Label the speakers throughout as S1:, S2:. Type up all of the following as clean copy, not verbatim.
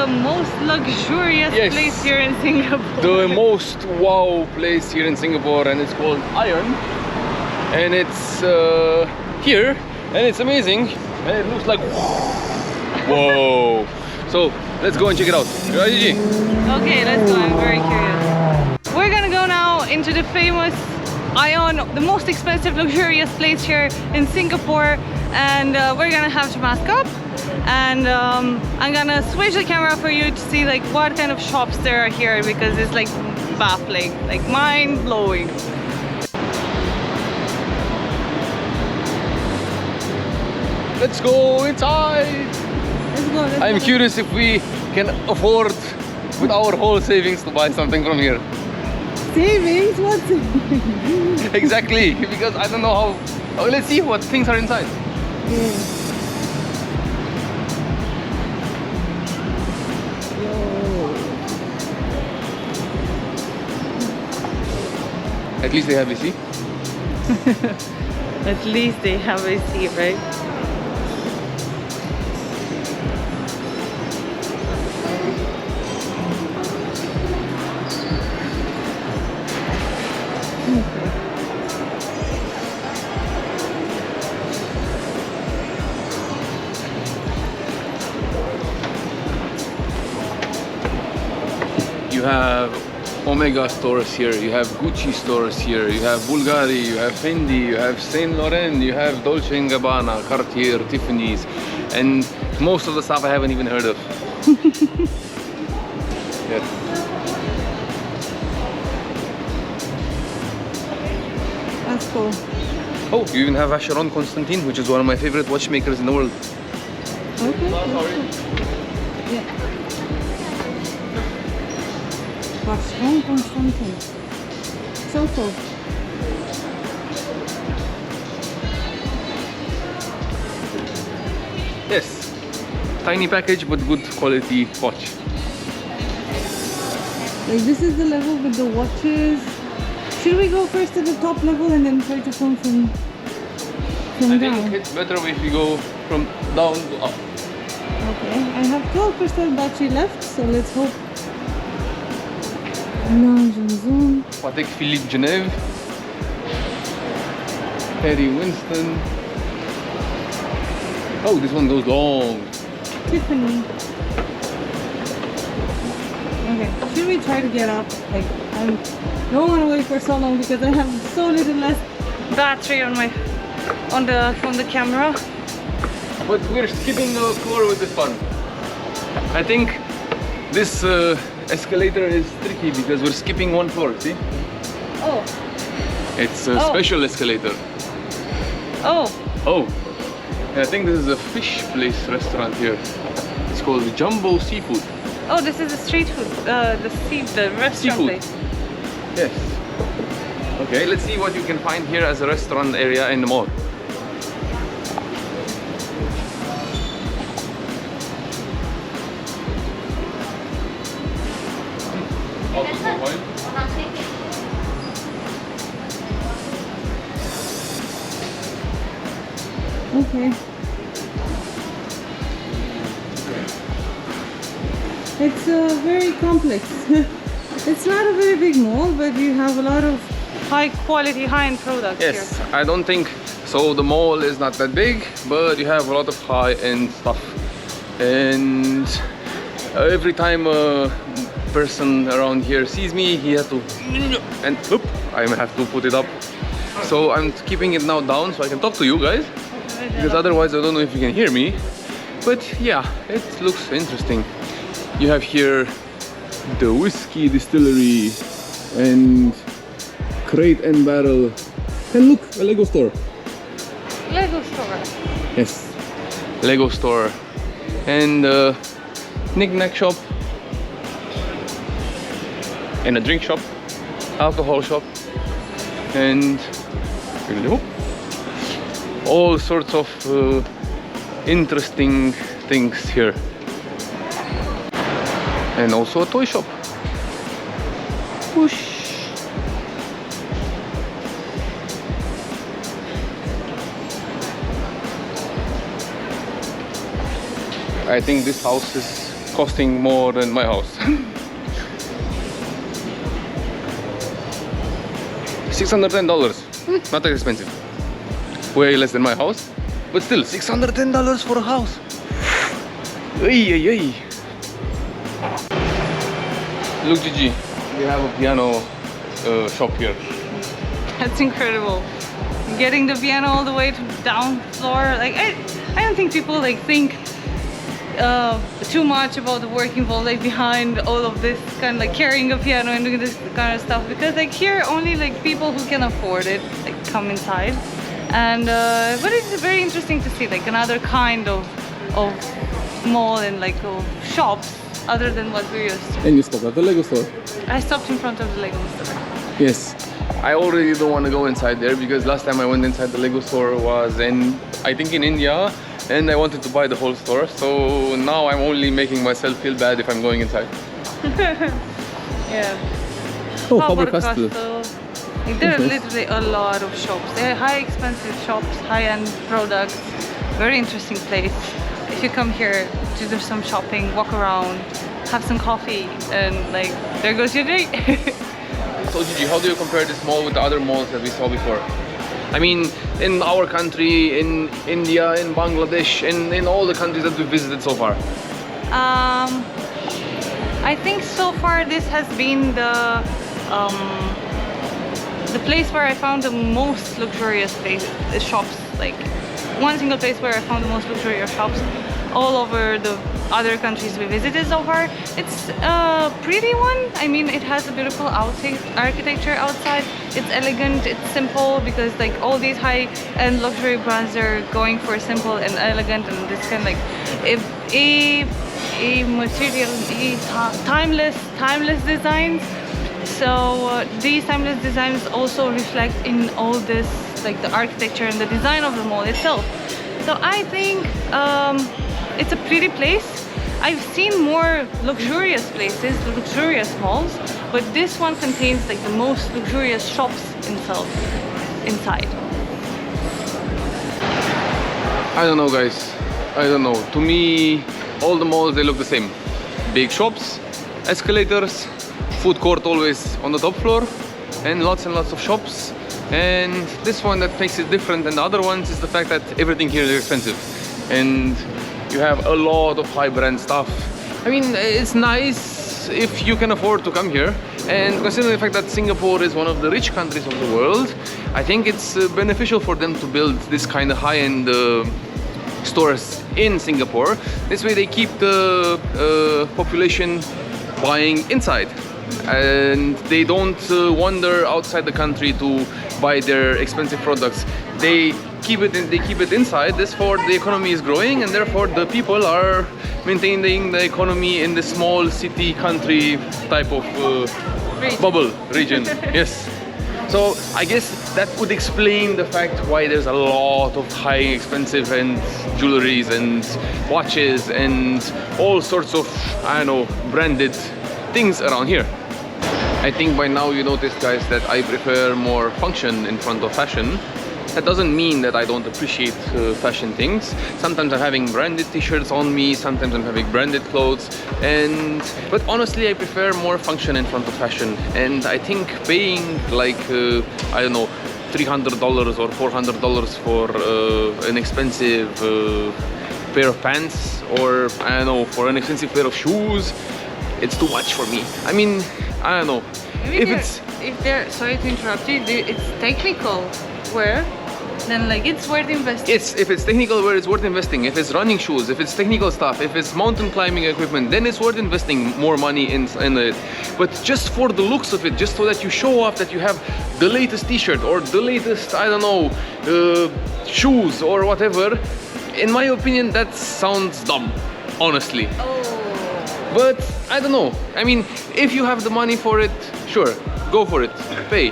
S1: the most luxurious place here in Singapore.
S2: The most wow place here in Singapore, and it's called Iron. And it's here, and it's amazing, and it looks like whoa. So let's go and check it out. You ready, Gigi?
S1: Okay, let's go. I'm very curious. We're gonna go now into the famous Ion, the most expensive, luxurious place here in Singapore, and we're gonna have to mask up. And I'm gonna switch the camera for you to see like what kind of shops there are here, because it's like baffling, like mind-blowing.
S2: Let's go inside.
S1: Let's go.
S2: I'm curious if we can afford with our whole savings to buy something from here.
S1: Savings? What savings?
S2: Exactly, because I don't know how. Oh, let's see what things are inside.
S1: Yeah.
S2: At least they have AC.
S1: At least they have AC, right?
S2: You have Omega stores here, you have Gucci stores here, you have Bulgari, you have Fendi, you have Saint Laurent, you have Dolce & Gabbana, Cartier, Tiffany's, and most of the stuff I haven't even heard of. Yeah.
S1: That's cool.
S2: Oh, you even have Vacheron Constantin, which is one of my favorite watchmakers in the world.
S1: Okay. Yeah. Vacheron Constantin. So cool.
S2: Yes, tiny package but good quality watch.
S1: Like this is the level with the watches. Should we go first to the top level and then try to come from
S2: I
S1: down?
S2: think it's better if we go from down to up.
S1: Okay, I have 12% battery left, so let's hope. Lounge and zoom.
S2: Patek Philippe Genève, Harry Winston. Oh, this one goes long.
S1: Tiffany. Okay, should we try to get up? Like, I don't want to wait for so long because I have so little less battery on my from the camera.
S2: But we're skipping the floor with this one. I think this escalator is tricky because we're skipping one floor, see?
S1: Oh.
S2: It's a special escalator.
S1: Oh.
S2: Oh. I think this is a fish place restaurant here. It's called Jumbo Seafood.
S1: Oh, this is the street food, the restaurant
S2: Seafood.
S1: place.
S2: Yes. Okay, let's see what you can find here as a restaurant area in the mall.
S1: Okay. It's very complex. It's not a very big mall, but you have a lot of high quality, high-end products
S2: Yes,
S1: here.
S2: I don't think so. The mall is not that big, but you have a lot of high-end stuff. And every time a person around here sees me, he has to, and oop, I have to put it up. So I'm keeping it now down so I can talk to you guys, because otherwise I don't know if you can hear me. But yeah, it looks interesting. You have here the whiskey distillery and crate and barrel. And look, a Lego store.
S1: Lego store.
S2: Yes, Lego store. And a knick-knack shop. And a drink shop. Alcohol shop. And all sorts of interesting things here. And also a toy shop. Whoosh. I think this house is costing more than my house. $610, not that expensive. Way less than my house, but still $610 for a house. Ay, ay, ay. Look, Gigi, we have a piano shop here.
S1: That's incredible. Getting the piano all the way to down floor. Like I don't think people like think too much about the work involved like behind all of this kind of like carrying a piano and doing this kind of stuff, because like here only like people who can afford it like come inside. And but it's very interesting to see like another kind of mall and like of shops other than what we're used to.
S2: And you stopped at the Lego store?
S1: I stopped in front of the Lego store.
S2: Yes. I already don't want to go inside there because last time I went inside the Lego store was in, I think in India, and I wanted to buy the whole store. So now I'm only making myself feel bad if I'm going inside.
S1: Yeah.
S2: Oh,
S1: Faber-Castell. Like, there are literally a lot of shops. They're high expensive shops, high-end products. Very interesting place. If you come here to do some shopping, walk around, have some coffee, and like there goes your day.
S2: So Gigi, how do you compare this mall with the other malls that we saw before? I mean, in our country, in India, in Bangladesh, in all the countries that we visited so far.
S1: I think so far this has been the place where I found the most luxurious shops. Like one single place where I found the most luxurious shops all over the other countries we visited so far. It's a pretty one. I mean, it has a beautiful architecture outside. It's elegant, it's simple, because like all these high-end luxury brands are going for simple and elegant and this kind of like timeless designs. So these timeless designs also reflect in all this, like the architecture and the design of the mall itself. So I think it's a pretty place. I've seen more luxurious places, luxurious malls, but this one contains like the most luxurious shops inside.
S2: I don't know, guys. I don't know. To me, all the malls, they look the same. Big shops, escalators, food court always on the top floor, and lots of shops. And this one that makes it different than the other ones is the fact that everything here is expensive. And you have a lot of high brand stuff. I mean, it's nice if you can afford to come here. And considering the fact that Singapore is one of the rich countries of the world, I think it's beneficial for them to build this kind of high-end stores in Singapore. This way they keep the population buying inside. And they don't wander outside the country to buy their expensive products. They keep it inside. Therefore, the economy is growing, and therefore the people are maintaining the economy in the small city country type of bubble region. Yes. So I guess that would explain the fact why there's a lot of high expensive and jewelries and watches and all sorts of, I don't know, branded things around here. I think by now you noticed, guys, that I prefer more function in front of fashion. That doesn't mean that I don't appreciate fashion things. Sometimes I'm having branded t-shirts on me, sometimes I'm having branded clothes, but honestly I prefer more function in front of fashion. And I think paying like I don't know, $300 or $400 for an expensive pair of pants, or I don't know, for an expensive pair of shoes, it's too much for me. I mean, I don't know. Sorry to interrupt you, it's technical wear, then like it's worth investing. If it's technical wear, it's worth investing. If it's running shoes, if it's technical stuff, if it's mountain climbing equipment, then it's worth investing more money in it. But just for the looks of it, just so that you show off that you have the latest t-shirt or the latest, I don't know, shoes or whatever, in my opinion, that sounds dumb, honestly. But I don't know. I mean, if you have the money for it, sure, go for it, pay.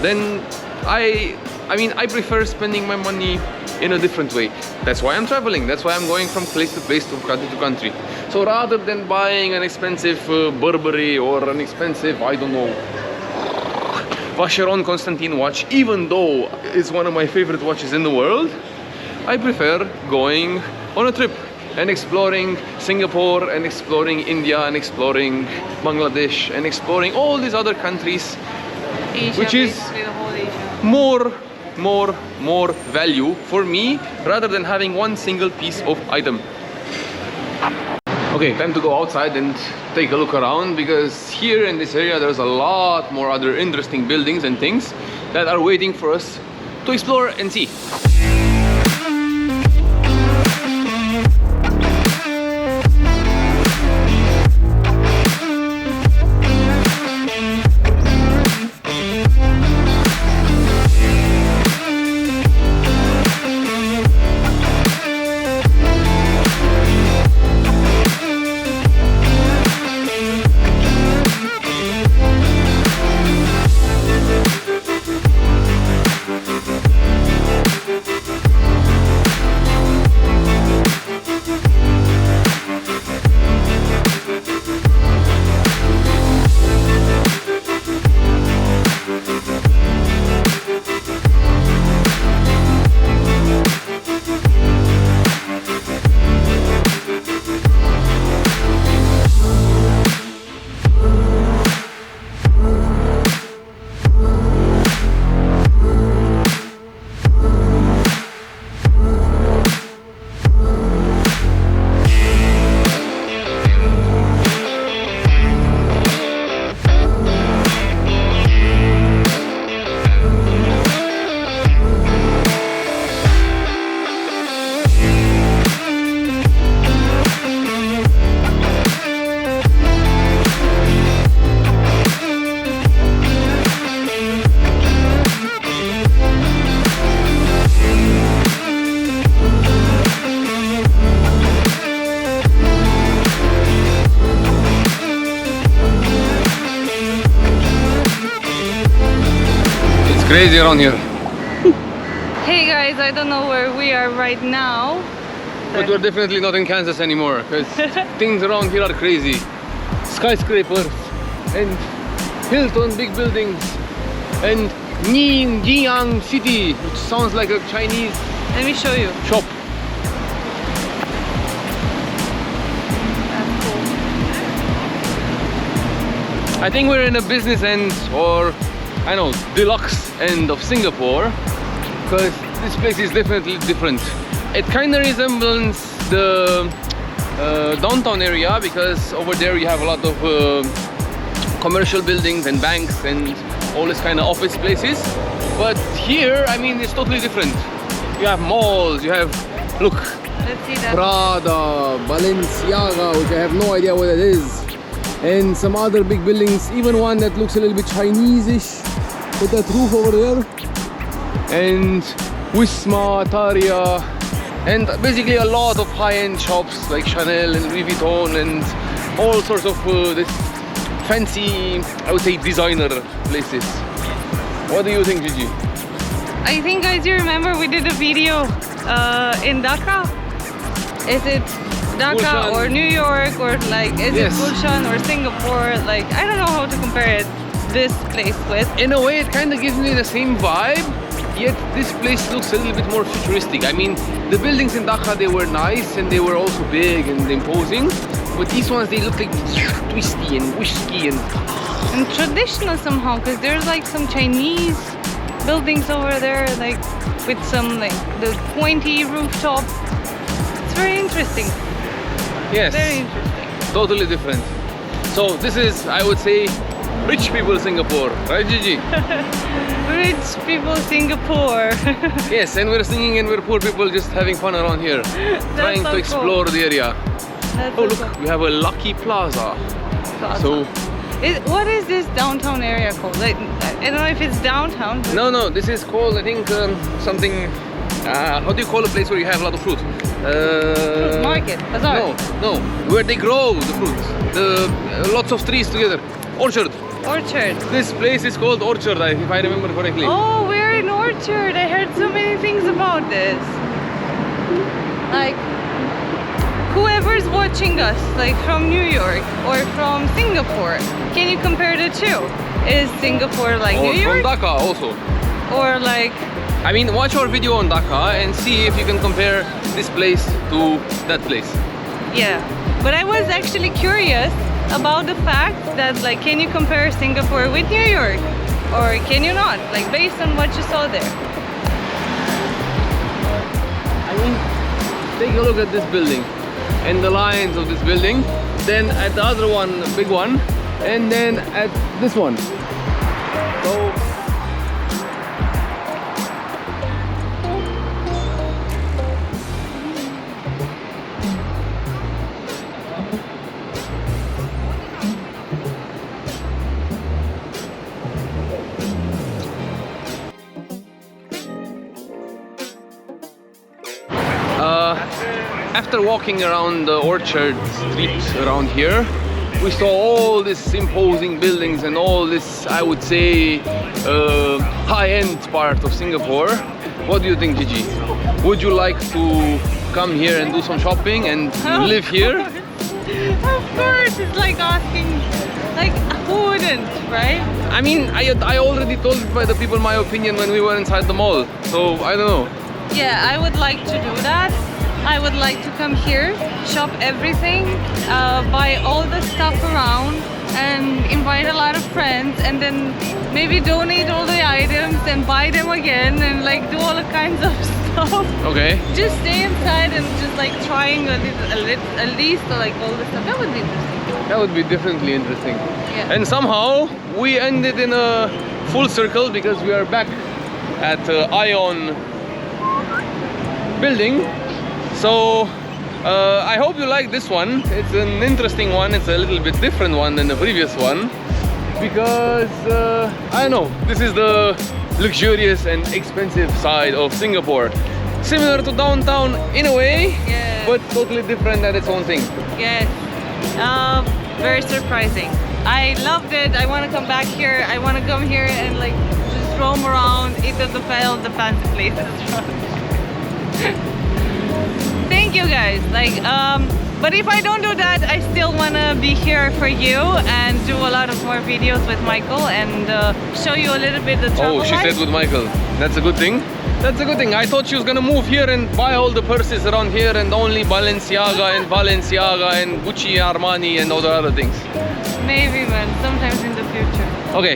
S2: Then I prefer spending my money in a different way. That's why I'm traveling. That's why I'm going from place to place, to country to country. So rather than buying an expensive Burberry or an expensive, I don't know, Vacheron Constantin watch, even though it's one of my favorite watches in the world, I prefer going on a trip and exploring Singapore and exploring India and exploring Bangladesh and exploring all these other countries,
S1: Asia,
S2: which is
S1: basically the whole Asia.
S2: more value for me rather than having one single piece of item. Okay, time to go outside and take a look around, because here in this area there's a lot more other interesting buildings and things that are waiting for us to explore and see. Crazy around here.
S1: Hey guys, I don't know where we are right now.
S2: But we're definitely not in Kansas anymore, because things around here are crazy. Skyscrapers and Hilton big buildings and Ningjiang City, which sounds like a Chinese
S1: Let me show you.
S2: shop.
S1: That's cool.
S2: I think we're in a business end, or I know, deluxe end of Singapore, because this place is definitely different. It kind of resembles the downtown area, because over there you have a lot of commercial buildings and banks and all this kind of office places. But here, I mean, it's totally different. You have malls, you have, look,
S1: Let's see that.
S2: Prada, Balenciaga, which I have no idea what it is, and some other big buildings, even one that looks a little bit Chinese-ish with that roof over there, and Wisma, Ataria, and basically a lot of high-end shops like Chanel and Louis Vuitton and all sorts of this fancy, I would say, designer places. What do you think, Gigi?
S1: I think, guys, you remember we did a video in Dhaka? Is it Dhaka
S2: Gulshan.
S1: or New York, or like, is
S2: Yes.
S1: it Gulshan or Singapore? Like, I don't know how to compare it, this place with.
S2: In a way, it kind of gives me the same vibe, yet this place looks a little bit more futuristic. I mean, the buildings in Dhaka, they were nice and they were also big and imposing, but these ones, they look like twisty and whisky and
S1: traditional somehow, because there's like some Chinese buildings over there, like with some like the pointy rooftop. It's very interesting.
S2: yes,
S1: Very interesting.
S2: totally different. So this is, I would say, rich people Singapore, right, Gigi?
S1: Rich people Singapore.
S2: Yes, and we're singing and we're poor people just having fun around here, trying
S1: so
S2: to explore the area.
S1: That's
S2: Oh
S1: so
S2: look,
S1: cool.
S2: we have a Lucky Plaza.
S1: Plaza.
S2: So
S1: What is this downtown area called? Like, I don't know if it's downtown. But
S2: no, this is called, I think, something. How do you call a place where you have a lot of fruit?
S1: Fruit market, bazaar.
S2: No, where they grow the fruit. Lots of trees together. Orchard.
S1: Orchard.
S2: This place is called Orchard, if I remember correctly.
S1: Oh, we're in Orchard. I heard so many things about this. Like, whoever's watching us, like from New York or from Singapore, can you compare the two? Is Singapore like
S2: Or
S1: New York?
S2: from Dhaka also.
S1: Or like
S2: I mean, watch our video on Dhaka and see if you can compare this place to that place.
S1: Yeah, but I was actually curious about the fact that, like, can you compare Singapore with New York? Or can you not? Like, based on what you saw there.
S2: I mean, take a look at this building and the lines of this building, then at the other one, big one, and then at this one. So after walking around the Orchard Street around here, we saw all these imposing buildings and all this, I would say, high-end part of Singapore. What do you think, Gigi? Would you like to come here and do some shopping and live here?
S1: Of course, it's like asking, like, who wouldn't, right?
S2: I mean, I already told by the people my opinion when we were inside the mall, so I don't know.
S1: Yeah, I would like to do that. I would like to come here, shop everything, buy all the stuff around and invite a lot of friends, and then maybe donate all the items and buy them again and like do all kinds of stuff.
S2: Okay.
S1: Just stay inside and just like trying at least like all the stuff. That would be interesting.
S2: That would be definitely interesting.
S1: Yeah.
S2: And somehow we ended in a full circle because we are back at Ion building. So I hope you like this one. It's an interesting one. It's a little bit different one than the previous one because I don't know, this is the luxurious and expensive side of Singapore. Similar to downtown in a way,
S1: yeah,
S2: but totally different at its own thing.
S1: Yes. Very surprising. I loved it. I want to come back here. I want to come here and like just roam around, eat at the fancy places. Thank you guys. Like, but if I don't do that, I still wanna be here for you and do a lot of more videos with Michael and show you a little bit the travel
S2: Oh, she
S1: life.
S2: said with Michael. That's a good thing. That's a good thing. I thought she was gonna move here and buy all the purses around here and only Balenciaga and Gucci, Armani and all the other things.
S1: Maybe, man. Sometimes in the future.
S2: Okay.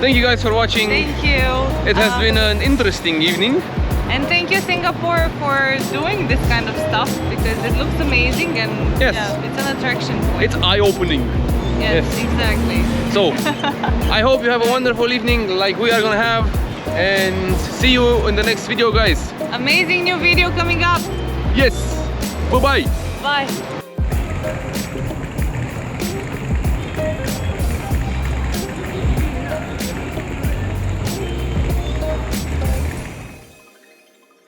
S2: Thank you guys for watching.
S1: Thank you.
S2: It has been an interesting evening.
S1: And thank you, Singapore, for doing this kind of stuff because it looks amazing and
S2: Yes.
S1: yeah, it's an attraction point.
S2: It's eye-opening.
S1: Yes, exactly.
S2: So, I hope you have a wonderful evening like we are gonna have, and see you in the next video, guys.
S1: Amazing new video coming up.
S2: Yes. Bye-bye.
S1: Bye.